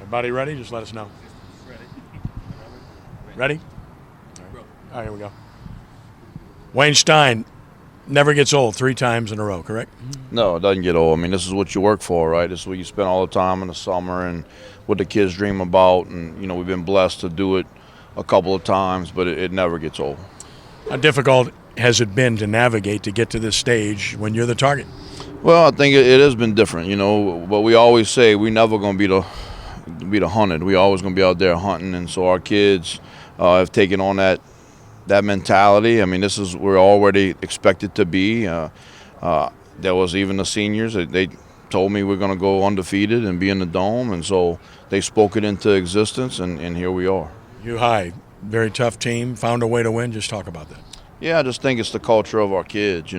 Everybody ready? Just let us know. Ready? All right, here we go. Wayne Stein never gets old 3 times in a row, correct? No, it doesn't get old. I mean, this is what you work for, right? This is what you spend all the time in the summer and what the kids dream about. And, we've been blessed to do it a couple of times, but it never gets old. How difficult has it been to navigate to get to this stage when you're the target? Well, I think it has been different, but we always say we're never going to be the hunted. We always going to be out there hunting, and so our kids have taken on that mentality. I mean, this is we're already expected to be. There was even the seniors. They told me we're going to go undefeated and be in the dome, and so they spoke it into existence, and here we are. U-High, very tough team, found a way to win. Just talk about that. Yeah, I just think it's the culture of our kids.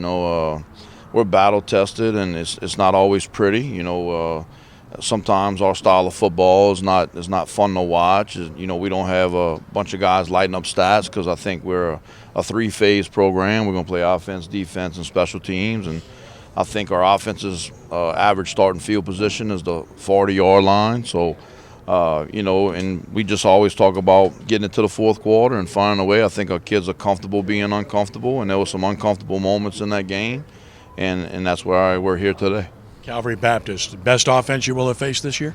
We're battle tested, and it's not always pretty. Sometimes our style of football is not fun to watch. We don't have a bunch of guys lighting up stats because I think we're a 3-phase program. We're going to play offense, defense, and special teams. And I think our offense's average starting field position is the 40-yard line. So, and we just always talk about getting it to the fourth quarter and finding a way. I think our kids are comfortable being uncomfortable, and there were some uncomfortable moments in that game. And that's why we're here today. Calvary Baptist, the best offense you will have faced this year?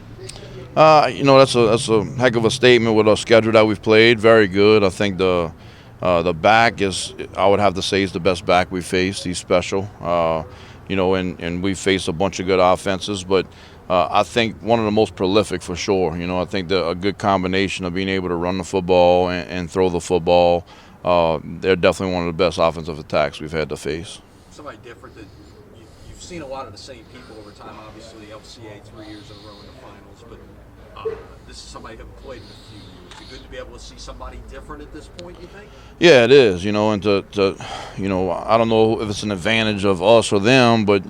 That's a heck of a statement with our schedule that we've played. Very good. I think the back I would have to say, is the best back we faced. He's special. And we faced a bunch of good offenses, but I think one of the most prolific for sure. I think a good combination of being able to run the football and throw the football. They're definitely one of the best offensive attacks we've had to face. Somebody different that you've seen a lot of the same people over time. Obviously, LHSAA 3 years in a row in the finals, but this is somebody who played in a few years. Is it good to be able to see somebody different at this point, you think? Yeah, it is. And to I don't know if it's an advantage of us or them, but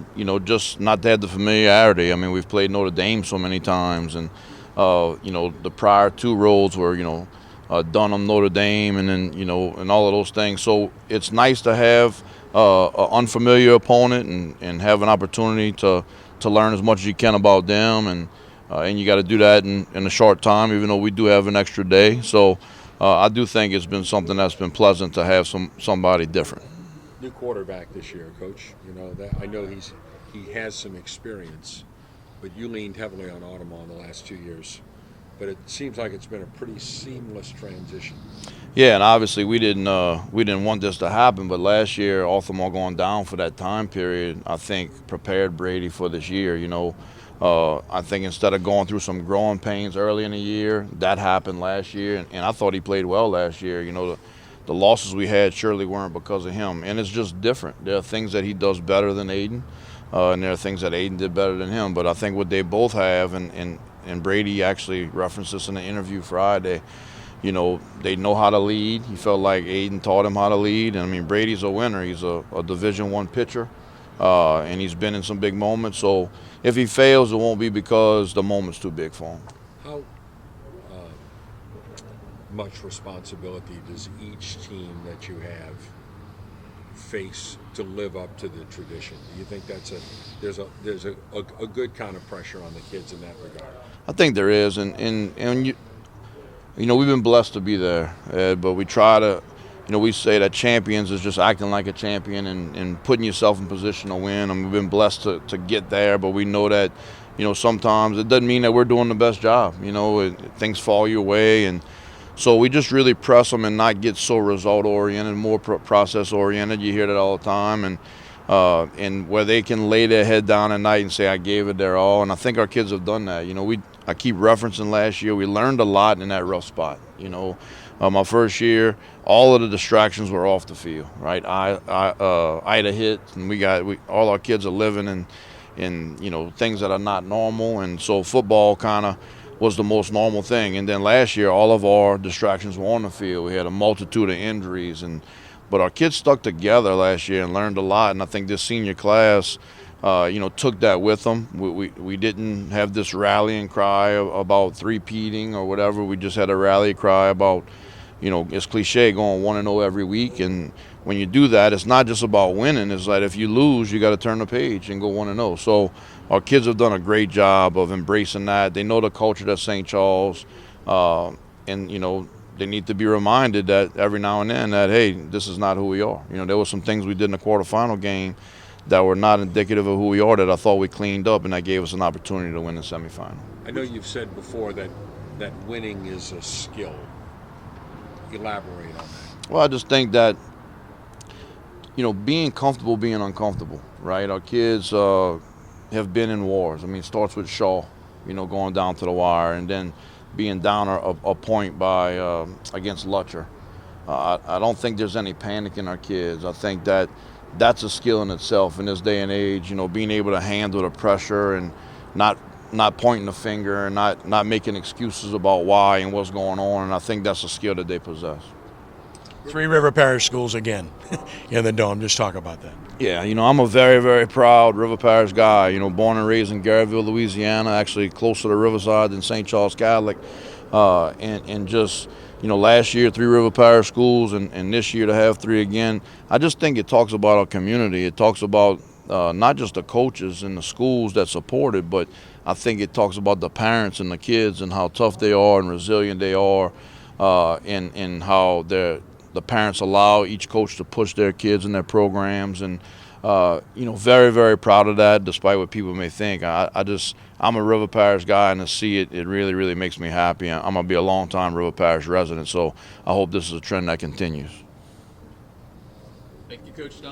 just not to have the familiarity. I mean, we've played Notre Dame so many times, and the prior 2 roads were Dunham, Notre Dame, and then and all of those things. So it's nice to have an unfamiliar opponent and have an opportunity to learn as much as you can about them, and you got to do that in a short time, even though we do have an extra day. So I do think it's been something that's been pleasant to have somebody different. New quarterback this year, Coach. I know he has some experience, but you leaned heavily on Audemars the last 2 years. But it seems like it's been a pretty seamless transition. Yeah, and obviously we didn't want this to happen, but last year, Audemars going down for that time period, I think prepared Brady for this year. I think instead of going through some growing pains early in the year, that happened last year, and I thought he played well last year. The losses we had surely weren't because of him, and it's just different. There are things that he does better than Aiden, and there are things that Aiden did better than him. But I think what they both have, and Brady actually referenced this in the interview Friday, they know how to lead. He felt like Aiden taught him how to lead. And, I mean, Brady's a winner. He's a Division I pitcher, and he's been in some big moments. So if he fails, it won't be because the moment's too big for him. How much responsibility does each team that you have face to live up to the tradition? Do you think there's a good kind of pressure on the kids in that regard? I think there is, and we've been blessed to be there, but we try to, we say that champions is just acting like a champion and putting yourself in position to win. I mean, we've been blessed to get there, but we know that, sometimes it doesn't mean that we're doing the best job. Things fall your way, and so we just really press them and not get so result-oriented, more process-oriented. You hear that all the time, and where they can lay their head down at night and say, I gave it their all, and I think our kids have done that. I keep referencing last year, we learned a lot in that rough spot. My first year, all of the distractions were off the field, right? Ida hit, and all our kids are living in things that are not normal, and so football kind of was the most normal thing. And then last year, all of our distractions were on the field. We had a multitude of injuries, but our kids stuck together last year and learned a lot. And I think this senior class, took that with them. We didn't have this rallying cry about three-peating or whatever. We just had a rally cry about, it's cliche, going 1-0 every week. And when you do that, it's not just about winning. It's like if you lose, you got to turn the page and go 1-0. So our kids have done a great job of embracing that. They know the culture at St. Charles, and they need to be reminded that every now and then that, hey, this is not who we are. There were some things we did in the quarterfinal game that were not indicative of who we are that I thought we cleaned up, and that gave us an opportunity to win the semifinal. I know you've said before that winning is a skill. Elaborate on that. Well, I just think that, being comfortable being uncomfortable, right? Our kids have been in wars. I mean, it starts with Shaw, going down to the wire, and then being down a point by against Lutcher. I don't think there's any panic in our kids. I think that that's a skill in itself in this day and age, being able to handle the pressure and not pointing the finger and not making excuses about why and what's going on. And I think that's a skill that they possess. Three River Parish schools again in the Dome. Just talk about that. Yeah, I'm a very, very proud River Parish guy. Born and raised in Garrettville, Louisiana, actually closer to Riverside than St. Charles Catholic. And just, last year, 3 River Parish schools, and this year to have 3 again. I just think it talks about our community. It talks about not just the coaches and the schools that support it, but I think it talks about the parents and the kids and how tough they are and resilient they are, and how the parents allow each coach to push their kids in their programs, and very, very proud of that, despite what people may think. I'm a River Parish guy, and to see it really, really makes me happy. I'm going to be a long-time River Parish resident, so I hope this is a trend that continues. Thank you, Coach Stein.